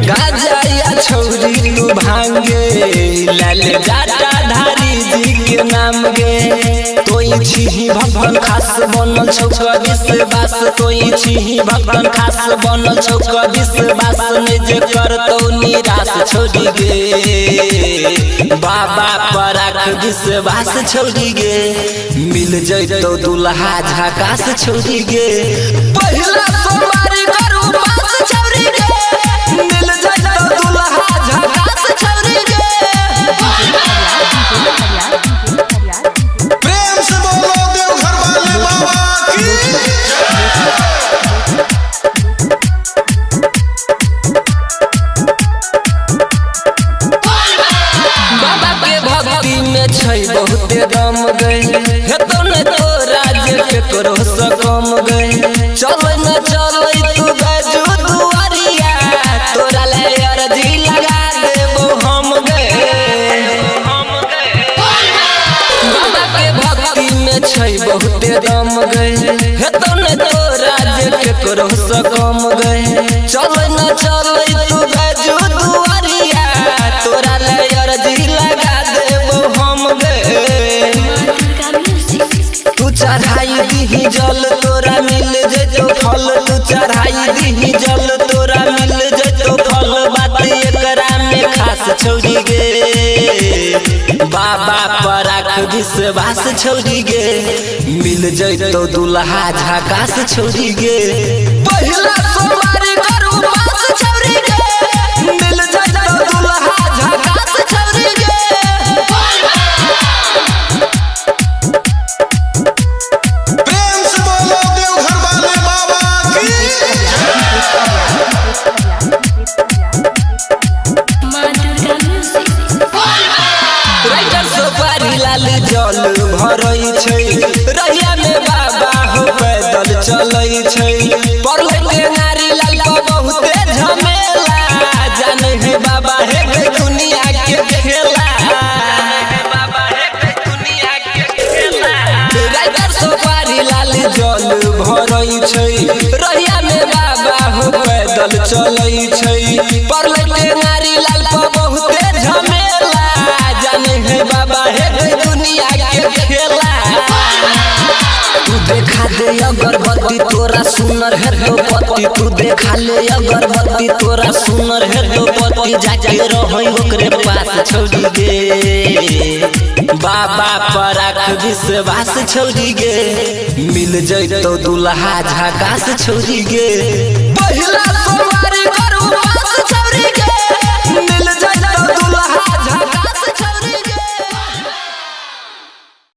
गाजा या छौरी तू भांगे लाल जाटा धारी जी के नाम गे तोई छी भगवान खास बनल छौका विश्वास तोई छी भगवान खास बनल छौका विश्वास ने जे करतौ निराश छोड़ी गे बाबा पर राख विश्वास छोड़ी गे मिल जइतो दुल्हा झकास छोड़ी गे पहिला सोमवारी करू पास छोड़ी गे मिल जइतो दुल्हा झकास छोड़ी गे प्रेम से बोलो देवघर वाले बाबा की बाबा के भक्ति में छै बहुते दम गए हेतो न तो राज्य के करो से कम गए चल न चल तू बाजू दुआरिया तोरा ले अर्जी लगा देबो हम गए बाबा के भक्ति में छै बहुते दम गए हेतो न तो राज्य के करो से कम गए चल न चल तू बाजू दुआरिया तोरा ले अर्जी लगा देबो हम गए तू चढ़ाई दीही जल तोरा मिल जइतो फल तू चढ़ाई दीही जल तोरा मिल जइतो फल बात एकरा में खास छोड़ी गे बाबा पर राख विश्वास छोड़ी गे मिल जइतो दुल्हा झकास छोड़ी गे पहिला सोमवारी करू पास छोड़ी गे मिल जइतो दुल्हा झकास छोड़ी गे प्रेम से बोलो देवघर वाले बाबा की राइटर सोपारी लाल जल भरई छै रहिया में बाबा हो पैदल चलई छै पढ़ले के नारी लाल को बहुते झमेला जाने है बाबा है के दुनिया के खेला राइटर सोपारी लाल जल भरई छै रहिया में बाबा हो पैदल चलई छै पढ़ले के नारी लाल को बहुते झमेला जाने है बाबा है दुनिया के खेला तू देखा दे अगरबत्ती तोरा सुनर है तो पति तू देखा ले अगरबत्ती तोरा सुनर है तो पति जाके रहई ओकरे पास छोड़ी गे बाबा पर राख विश्वास छोड़ी गे मिल जइतो दुल्हा झकास छोड़ी गे